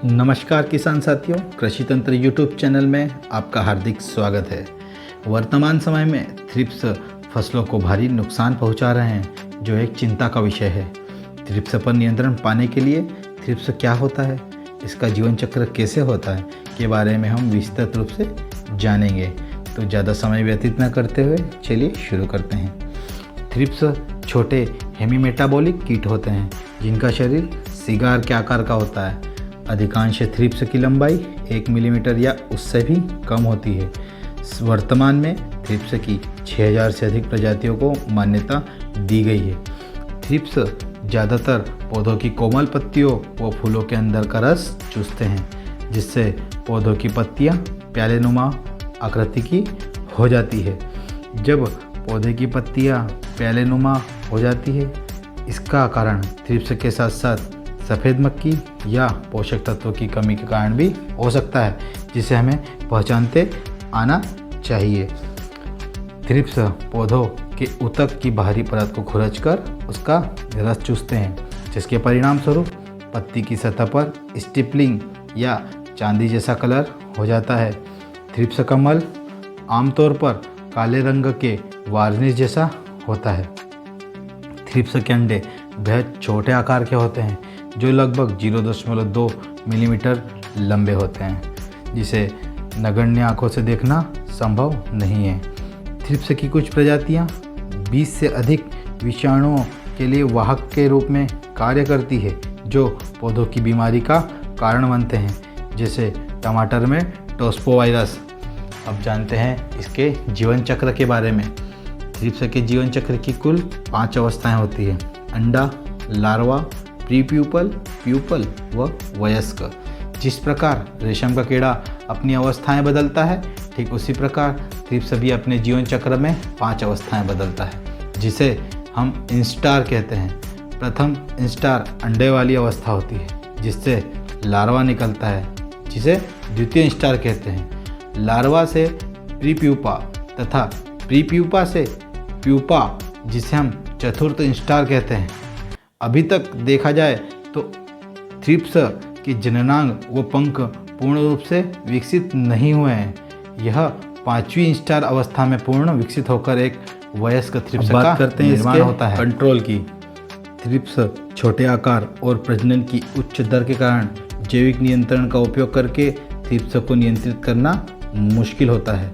नमस्कार किसान साथियों, कृषि तंत्र यूट्यूब चैनल में आपका हार्दिक स्वागत है। वर्तमान समय में थ्रिप्स फसलों को भारी नुकसान पहुंचा रहे हैं, जो एक चिंता का विषय है। थ्रिप्स पर नियंत्रण पाने के लिए थ्रिप्स क्या होता है, इसका जीवन चक्र कैसे होता है के बारे में हम विस्तृत रूप से जानेंगे। तो ज़्यादा समय व्यतीत न करते हुए चलिए शुरू करते हैं। थ्रिप्स छोटे हेमीमेटाबॉलिक कीट होते हैं जिनका शरीर सिगार के आकार का होता है। अधिकांश थ्रिप्स की लंबाई 1 मिलीमीटर या उससे भी कम होती है। वर्तमान में थ्रिप्स की 6000 से अधिक प्रजातियों को मान्यता दी गई है। थ्रिप्स ज़्यादातर पौधों की कोमल पत्तियों व फूलों के अंदर का रस चूसते हैं, जिससे पौधों की पत्तियां प्यालेनुमा आकृति की हो जाती है। जब पौधे की पत्तियां प्यालेनुमा हो जाती है, इसका कारण थ्रिप्स के साथ साथ सफ़ेद मक्खी या पोषक तत्वों की कमी के कारण भी हो सकता है, जिसे हमें पहचानते आना चाहिए। थ्रिप्स पौधों के ऊतक की बाहरी परत को खुरचकर उसका रस चूसते हैं, जिसके परिणाम स्वरूप पत्ती की सतह पर स्टिपलिंग या चांदी जैसा कलर हो जाता है। थ्रिप्स का मल आमतौर पर काले रंग के वार्निश जैसा होता है। थ्रिप्स के अंडे बेहद छोटे आकार के होते हैं, जो लगभग 0.2 मिलीमीटर लंबे होते हैं, जिसे नगण्य आंखों से देखना संभव नहीं है। थ्रिप्स की कुछ प्रजातियां 20 से अधिक विषाणुओं के लिए वाहक के रूप में कार्य करती है, जो पौधों की बीमारी का कारण बनते हैं, जैसे टमाटर में टोस्पोवायरस। अब जानते हैं इसके जीवन चक्र के बारे में। थ्रिप्स के जीवन चक्र की कुल 5 अवस्थाएं होती हैं: अंडा, लार्वा, प्री प्यूपल, प्यूपल व वयस्क। जिस प्रकार रेशम का कीड़ा अपनी अवस्थाएं बदलता है, ठीक उसी प्रकार थ्रिप्स भी अपने जीवन चक्र में 5 अवस्थाएं बदलता है, जिसे हम इंस्टार कहते हैं। प्रथम इंस्टार अंडे वाली अवस्था होती है, जिससे लार्वा निकलता है, जिसे द्वितीय इंस्टार कहते हैं। लार्वा से प्री प्यूपा तथा प्री प्यूपा से प्यूपा, जिसे हम चतुर्थ इंस्टार कहते हैं। अभी तक देखा जाए तो थ्रिप्स के जननांग व पंख पूर्ण रूप से विकसित नहीं हुए हैं। यह 5वीं इंस्टार अवस्था में पूर्ण विकसित होकर एक वयस्क थ्रिप्स का निर्माण होता है। कंट्रोल की थ्रिप्स छोटे आकार और प्रजनन की उच्च दर के कारण जैविक नियंत्रण का उपयोग करके थ्रिप्स को नियंत्रित करना मुश्किल होता है।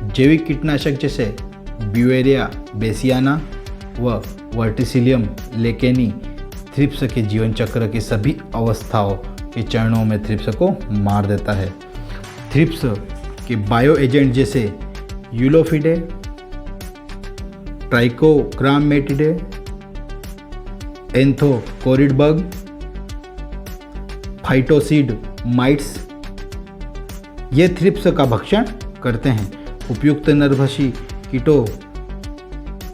जैविक कीटनाशक जैसे ब्यूवेरिया बेसियाना व वर्टिसिलियम लेकेनी थ्रिप्स के जीवन चक्र की सभी अवस्थाओं के चरणों में थ्रिप्स को मार देता है। थ्रिप्स के बायो एजेंट जैसे यूलोफिडे, ट्राइकोग्रामेटिडे, एंथोकोरिड बग, फाइटोसिड माइट्स ये थ्रिप्स का भक्षण करते हैं। उपयुक्त नरभक्षी कीटों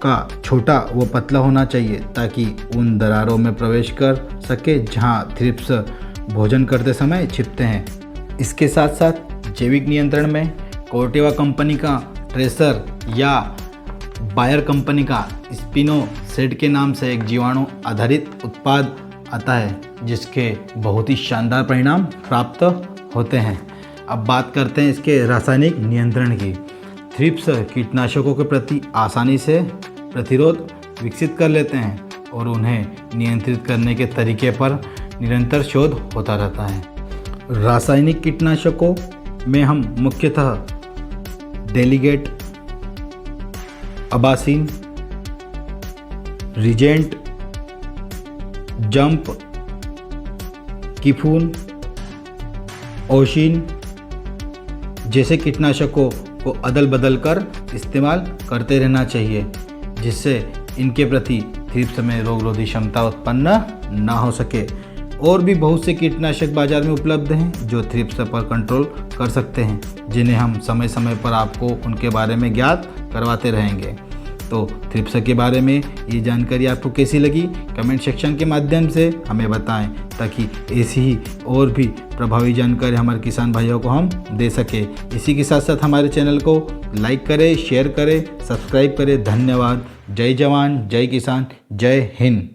का छोटा व पतला होना चाहिए, ताकि उन दरारों में प्रवेश कर सके जहां थ्रिप्स भोजन करते समय छिपते हैं। इसके साथ साथ जैविक नियंत्रण में कोर्टेवा कंपनी का ट्रेसर या बायर कंपनी का स्पिनोसेड के नाम से एक जीवाणु आधारित उत्पाद आता है, जिसके बहुत ही शानदार परिणाम प्राप्त होते हैं। अब बात करते हैं इसके रासायनिक नियंत्रण की। थ्रिप्स कीटनाशकों के प्रति आसानी से प्रतिरोध विकसित कर लेते हैं और उन्हें नियंत्रित करने के तरीके पर निरंतर शोध होता रहता है। रासायनिक कीटनाशकों में हम मुख्यतः डेलीगेट, अबासिन, रिजेंट, जंप, किफून, ओशिन जैसे कीटनाशकों को अदल बदल कर इस्तेमाल करते रहना चाहिए, जिससे इनके प्रति थ्रिप्स में रोगरोधी क्षमता उत्पन्न ना हो सके। और भी बहुत से कीटनाशक बाजार में उपलब्ध हैं जो थ्रिप्स पर कंट्रोल कर सकते हैं, जिन्हें हम समय समय पर आपको उनके बारे में ज्ञात करवाते रहेंगे। तो थ्रिप्स के बारे में ये जानकारी आपको कैसी लगी, कमेंट सेक्शन के माध्यम से हमें बताएं, ताकि ऐसी ही और भी प्रभावी जानकारी हमारे किसान भाइयों को हम दे सके। इसी के साथ साथ हमारे चैनल को लाइक करें, शेयर करें, सब्सक्राइब करें। धन्यवाद। जय जवान, जय किसान, जय हिंद।